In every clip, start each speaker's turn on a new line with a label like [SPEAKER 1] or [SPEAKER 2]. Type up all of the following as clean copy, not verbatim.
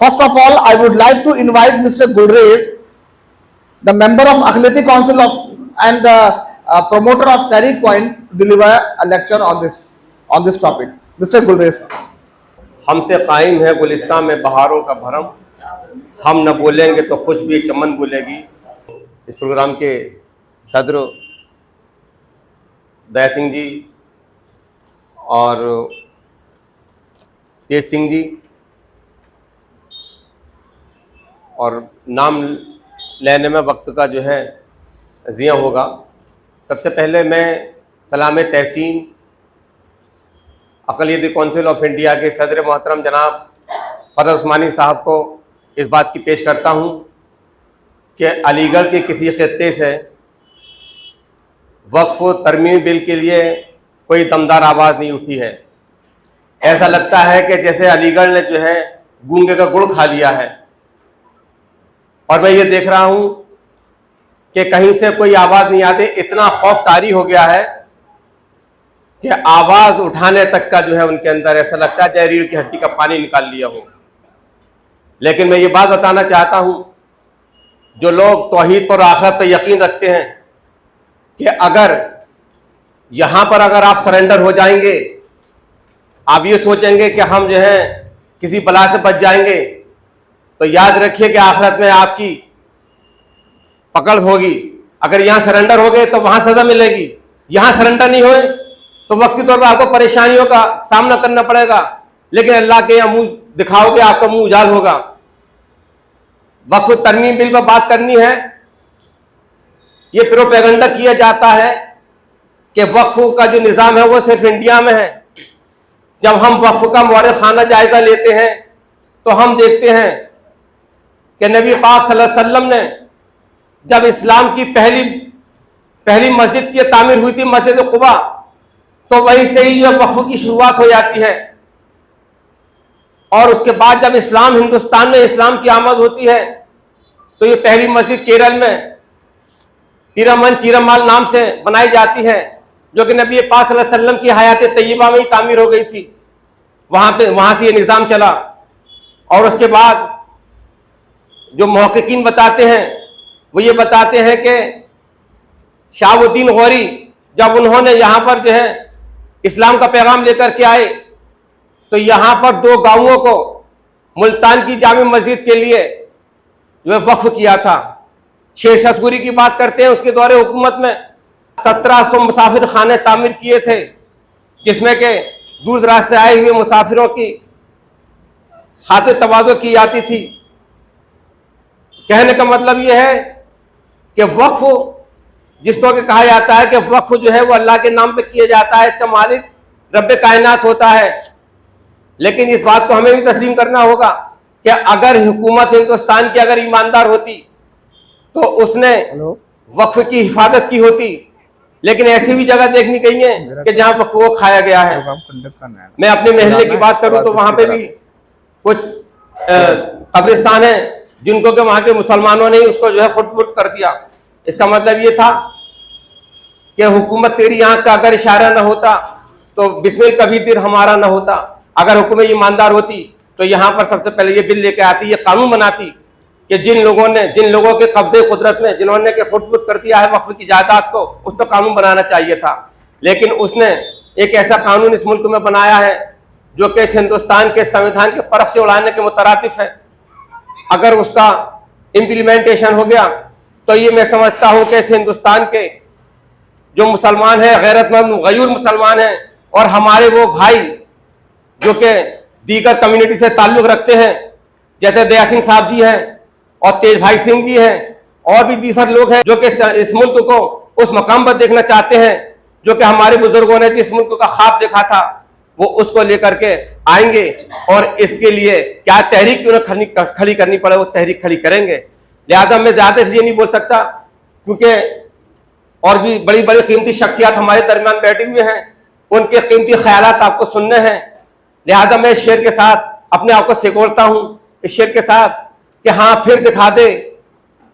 [SPEAKER 1] First of all, I would like to invite Mr. Gulrez, the member of Akhlaqi Council and the promoter of Tariq Point, to deliver a lecture on this topic. Mr. Gulrez.
[SPEAKER 2] हमसे कायम है गुलिस्तान में बहारों का भरम, हम न बोलेंगे तो खुशबू चमन बोलेगी। इस प्रोग्राम के सदर दया सिंह जी और तेज सिंह जी, और नाम लेने में वक्त का जो है ज़िया होगा। सबसे पहले मैं सलाम तहसीन अक़लियती कौंसिल ऑफ इंडिया के सदर मोहतरम जनाब फरद उस्मानी साहब को इस बात की पेश करता हूँ कि अलीगढ़ के किसी खित्ते से वक्फ तरमीम बिल के लिए कोई दमदार आवाज़ नहीं उठी है। ऐसा लगता है कि जैसे अलीगढ़ ने जो है गूंगे का गुड़ खा लिया है। और मैं ये देख रहा हूँ कि कहीं से कोई आवाज़ नहीं आती। इतना खौफ तारी हो गया है कि आवाज़ उठाने तक का जो है उनके अंदर ऐसा लगता है जैसे रीढ़ की हड्डी का पानी निकाल लिया हो। लेकिन मैं ये बात बताना चाहता हूँ, जो लोग तौहीद पर आखिरत पर यकीन रखते हैं कि अगर यहाँ पर अगर आप सरेंडर हो जाएंगे, आप ये सोचेंगे कि हम जो है किसी बला से बच जाएंगे, तो याद रखिए कि आखिरत में आपकी पकड़ होगी। अगर यहाँ सरेंडर हो गए तो वहाँ सज़ा मिलेगी, यहाँ सरेंडर नहीं हुए तो वक्ती तौर पर आपको परेशानियों का सामना करना पड़ेगा। लेकिन अल्लाह के यहाँ मुंह दिखाओगे, आपका मुंह उजाल होगा। वक्फ तरमीम बिल पर बात करनी है। ये प्रोपेगेंडा किया जाता है कि वक्फ का जो निज़ाम है वो सिर्फ इंडिया में है। जब हम वक्फ का मौरख़ाना जायज़ा लेते हैं तो हम देखते हैं कि नबी पाक सल्लल्लाहु अलैहि वसल्लम ने जब इस्लाम की पहली मस्जिद की तामीर हुई थी, मस्जिद कुबा, तो वहीं से ही जो वक्फ की शुरुआत हो जाती है। और उसके बाद जब इस्लाम हिंदुस्तान में इस्लाम की आमद होती है तो ये पहली मस्जिद केरल में पीरामन चीरमाल नाम से बनाई जाती है, जो कि नबी पाक सल्लल्लाहु अलैहि वसल्लम की हयात तय्यबा में ही तामीर हो गई थी। वहाँ से ये निज़ाम चला। और उसके बाद जो मुहक्किकीन बताते हैं वो ये बताते हैं कि शहाबुद्दीन गौरी जब उन्होंने यहाँ पर जो है इस्लाम का पैगाम लेकर के आए तो यहाँ पर 2 गांवों को मुल्तान की जामी मस्जिद के लिए जो है वक्फ किया था। शेर शस्कुरी की बात करते हैं, उसके दौरे हुकूमत में 1700 मुसाफिर खाने तामीर किए थे, जिसमें के दूर दराज से आए हुए मुसाफिरों की खातिर तवाज़ो की जाती थी। कहने का मतलब यह है कि वक्फ जिसको कि कहा जाता है कि वक्फ जो है वो अल्लाह के नाम पे किया जाता है, इसका मालिक रब्बे कायनात होता है। लेकिन इस बात को हमें भी तस्लीम करना होगा कि अगर हुकूमत हिंदुस्तान की अगर ईमानदार होती तो उसने वक्फ की हिफाजत की होती। लेकिन ऐसी भी जगह देखनी गई है कि जहां वक्फ वो खाया गया है। मैं अपने महल्ले की बात करूं तो वहां पे भी कुछ कब्रिस्तान है जिनको कि वहां के मुसलमानों ने उसको जो है खुद कर दिया। इसका मतलब ये था कि हुकूमत तेरी आंख का अगर इशारा न होता तो बिस्मिल कभी दिल हमारा न होता। अगर हुकूमत ईमानदार होती तो यहाँ पर सबसे पहले ये बिल लेके आती, ये कानून बनाती कि जिन लोगों के कब्जे कुदरत में जिन्होंने के खुद कर दिया है वक्फ की जायदाद को, उस पर कानून बनाना चाहिए था। लेकिन उसने एक ऐसा कानून इस मुल्क में बनाया है जो कि हिंदुस्तान के संविधान के परख से उड़ाने के मुतरातिफ है। अगर उसका इम्प्लीमेंटेशन हो गया तो ये मैं समझता हूँ कि इस हिंदुस्तान के जो मुसलमान हैं, गैरतमंद गयूर मुसलमान हैं, और हमारे वो भाई जो कि दीगर कम्युनिटी से ताल्लुक़ रखते हैं, जैसे दया सिंह साहब जी हैं और तेज भाई सिंह जी हैं, और भी दीसर लोग हैं जो कि इस मुल्क को उस मकाम पर देखना चाहते हैं जो कि हमारे बुजुर्गों ने जिस मुल्क का ख्वाब देखा था, वो उसको लेकर के आएंगे। और इसके लिए क्या तहरीक क्यों खड़ी करनी पड़े, वो तहरीक खड़ी करेंगे। लिहाजा मैं ज़्यादा इसलिए नहीं बोल सकता क्योंकि और भी बड़ी बड़ी कीमती शख्सियत हमारे दरमियान बैठे हुए हैं, उनके कीमती ख्यालात आपको सुनने हैं। लिहाजा मैं इस शेर के साथ अपने आप को सिकोड़ता हूँ, इस शेर के साथ कि हाँ फिर दिखा दे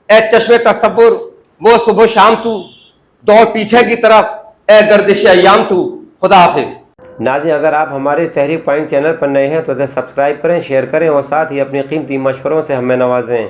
[SPEAKER 2] ए चश्मे तसव्वुर वो सुबह शाम तू, दौड़ पीछे की तरफ ए गर्दिश अय्याम तू। खुदा हाफिज। ناظرین اگر آپ ہمارے تحریک پوائنٹ چینل پر نئے ہیں تو اسے سبسکرائب کریں، شیئر کریں اور ساتھ ہی اپنی قیمتی مشوروں سے ہمیں نوازیں۔